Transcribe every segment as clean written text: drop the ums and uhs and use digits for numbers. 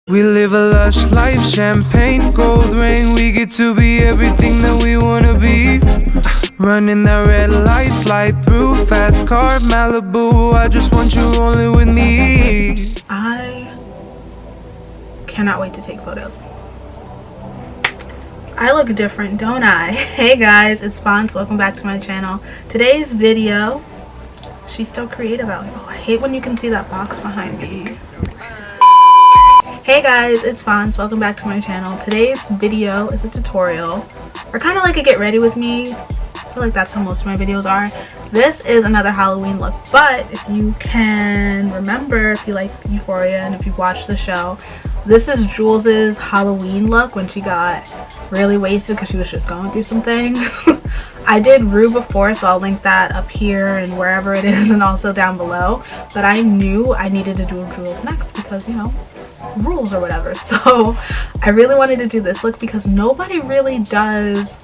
We live a lush life, champagne, gold rain. We get to be everything that we wanna be. Running that red light, slide through, fast car, Malibu. I just want you rolling with me. I cannot wait to take photos. I look different, don't I? Hey guys, it's Fonts. Welcome back to my channel. Today's video, she's still creative out here. Oh, I hate when you can see that box behind me. Hey guys, it's Fonts. Welcome back to my channel. Today's video is a tutorial, or kind of like a get ready with me. I feel like that's how most of my videos are. This is another Halloween look, but if you can remember, if you like Euphoria and if you've watched the show, this is Jules's Halloween look when she got really wasted because she was just going through some things. I did Rue before, so I'll link that up here and wherever it is and also down below. But I knew I needed to do Jules next because, you know, rules or whatever. So I really wanted to do this look because nobody really does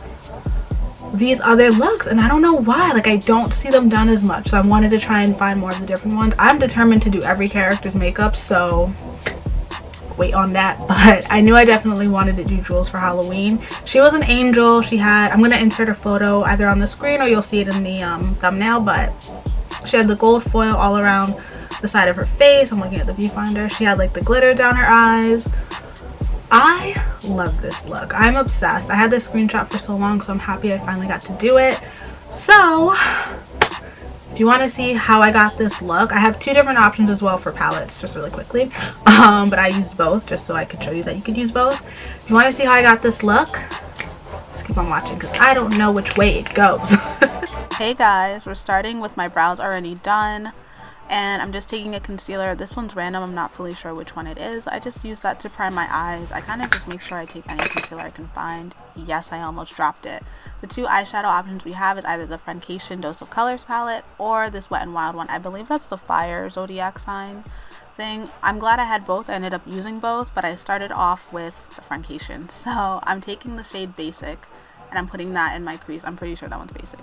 these other looks, and I don't know why. Like, I don't see them done as much, so I wanted to try and find more of the different ones. I'm determined to do every character's makeup, so wait on that. But I knew I definitely wanted to do Jules for Halloween. She was an angel. She had, I'm gonna insert a photo either on the screen or you'll see it in the thumbnail, but she had the gold foil all around the side of her face. I'm looking at the viewfinder. She had like the glitter down her eyes. I love this look. I'm obsessed. I had this screenshot for so long, so I'm happy I finally got to do it. So if you want to see how I got this look, I have two different options as well for palettes, just really quickly. But I used both just so I could show you that you could use both. If you want to see how I got this look, let's keep on watching because I don't know which way it goes. Hey guys, we're starting with my brows already done. And I'm just taking a concealer. This one's random. I'm not fully sure which one it is. I just use that to prime my eyes. I kind of just make sure I take any concealer I can find. Yes, I almost dropped it. The two eyeshadow options we have is either the Fenty Dose of Colors palette or this Wet n Wild one. I believe that's the fire zodiac sign thing. I'm glad I had both. I ended up using both, but I started off with the Fenty. So I'm taking the shade Basic and I'm putting that in my crease. I'm pretty sure that one's Basic.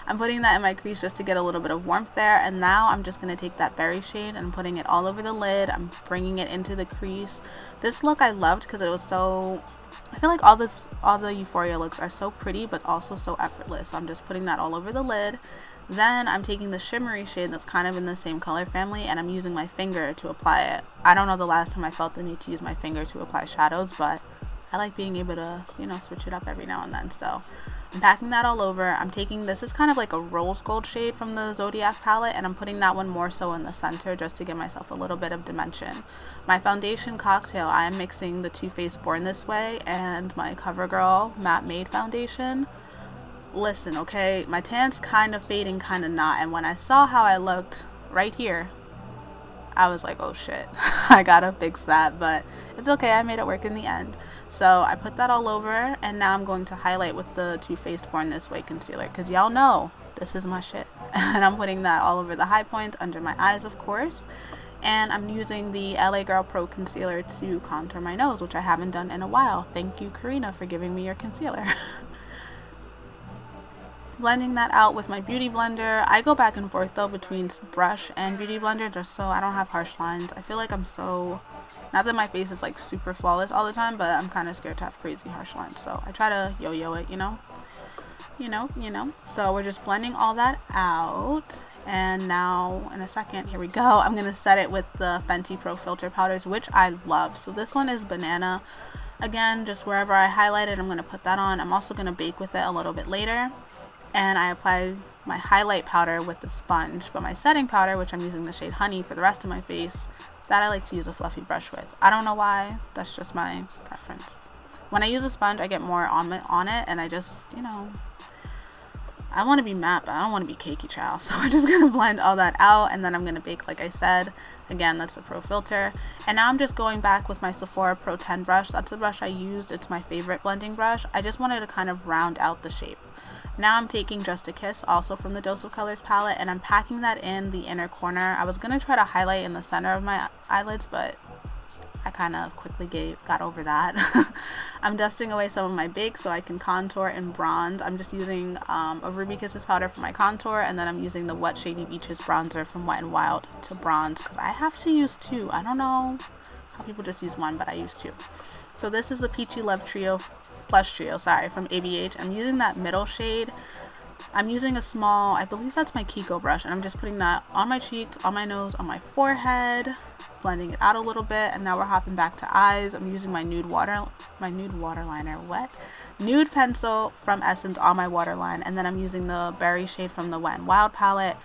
I'm putting that in my crease just to get a little bit of warmth there. And now I'm just going to take that berry shade and putting it all over the lid. I'm bringing it into the crease. This look I loved because it was so, I feel like all the Euphoria looks are so pretty but also so effortless. So I'm just putting that all over the lid. Then I'm taking the shimmery shade that's kind of in the same color family and I'm using my finger to apply it. I don't know the last time I felt the need to use my finger to apply shadows, but I like being able to, you know, switch it up every now and then. So I'm packing that all over. I'm taking, this is kind of like a rose gold shade from the Zodiac palette, and I'm putting that one more so in the center just to give myself a little bit of dimension. My foundation cocktail, I am mixing the Too Faced Born This Way and my Covergirl Matte Made foundation. Listen, okay, my tan's kind of fading, kind of not, and when I saw how I looked right here, I was like, oh shit, I gotta fix that, but it's okay, I made it work in the end. So I put that all over, and now I'm going to highlight with the Too Faced Born This Way concealer, because y'all know this is my shit. And I'm putting that all over the high points, under my eyes, of course. And I'm using the LA Girl Pro Concealer to contour my nose, which I haven't done in a while. Thank you, Karina, for giving me your concealer. Blending that out with my beauty blender. I go back and forth though between brush and beauty blender just so I don't have harsh lines. I feel like I'm so, not that my face is like super flawless all the time, but I'm kind of scared to have crazy harsh lines, so I try to yo-yo it, you know. So we're just blending all that out, and now in a second, here we go, I'm gonna set it with the Fenty Pro Filter powders, which I love. So this one is Banana. Again, just wherever I highlighted, I'm gonna put that on. I'm also gonna bake with it a little bit later. And I apply my highlight powder with the sponge, but my setting powder, which I'm using the shade Honey for the rest of my face, that I like to use a fluffy brush with. I don't know why, that's just my preference. When I use a sponge, I get more on it, and I just, you know, I want to be matte, but I don't want to be cakey, child. So we're just going to blend all that out, and then I'm going to bake like I said. Again, that's the Pro Filter. And now I'm just going back with my Sephora Pro 10 brush. That's the brush I used. It's my favorite blending brush. I just wanted to kind of round out the shape. Now I'm taking Just a Kiss, also from the Dose of Colors palette, and I'm packing that in the inner corner. I was going to try to highlight in the center of my eyelids, but I kind of quickly got over that. I'm dusting away some of my bake so I can contour and bronze. I'm just using a Ruby Kisses powder for my contour, and then I'm using the Wet Shady Beaches bronzer from Wet n Wild to bronze because I have to use two. I don't know People just use one, but I use two. So this is the Peachy Love Trio Plush Trio, sorry, from ABH. I'm using that middle shade. I'm using a small, I believe that's my Kiko brush, and I'm just putting that on my cheeks, on my nose, on my forehead, blending it out a little bit. And now we're hopping back to eyes. I'm using my nude waterliner, nude pencil from Essence on my waterline, and then I'm using the berry shade from the Wet n Wild palette.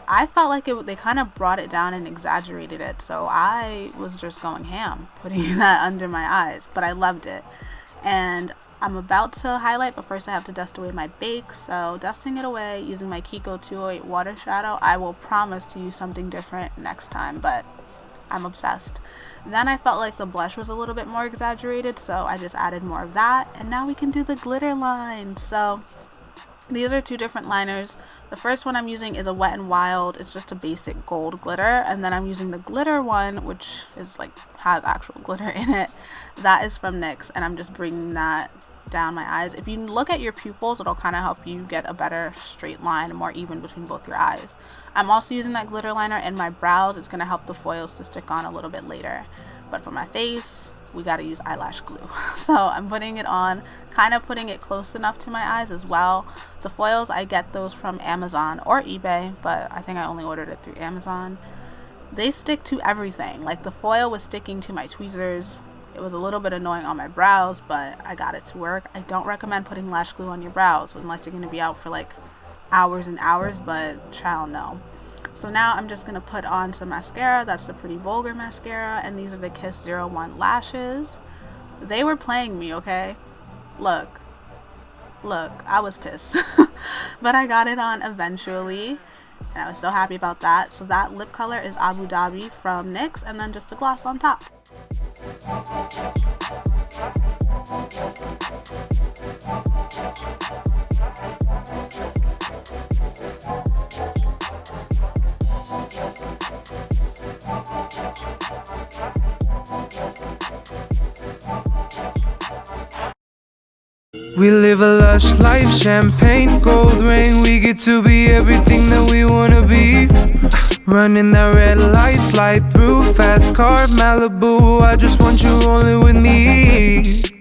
I felt like they kind of brought it down and exaggerated it, so I was just going ham putting that under my eyes, but I loved it. And I'm about to highlight, but first I have to dust away my bake. So dusting it away using my Kiko 208 water shadow. I will promise to use something different next time, but I'm obsessed. Then I felt like the blush was a little bit more exaggerated, so I just added more of that. And now we can do the glitter line. So these are two different liners. The first one I'm using is a Wet n Wild. It's just a basic gold glitter. And then I'm using the glitter one, which is like has actual glitter in it. That is from NYX, and I'm just bringing that down my eyes. If you look at your pupils, it'll kind of help you get a better straight line and more even between both your eyes. I'm also using that glitter liner in my brows. It's going to help the foils to stick on a little bit later. But for my face, we got to use eyelash glue. So I'm putting it on, kind of putting it close enough to my eyes as well. The foils, I get those from Amazon or eBay, but I think I only ordered it through Amazon. They stick to everything. Like the foil was sticking to my tweezers. It was a little bit annoying on my brows, but I got it to work. I don't recommend putting lash glue on your brows unless you're going to be out for like hours and hours, but child, no. So now I'm just going to put on some mascara. That's the Pretty Vulgar mascara, and these are the Kiss 01 lashes. They were playing me, okay? Look, I was pissed. But I got it on eventually, and I was so happy about that. So that lip color is Abu Dhabi from NYX, and then just a gloss on top. We live a lush life, champagne, gold rain. We get to be everything that we wanna be. Running that red light, slide through, fast car, Malibu. I just want you rolling with me.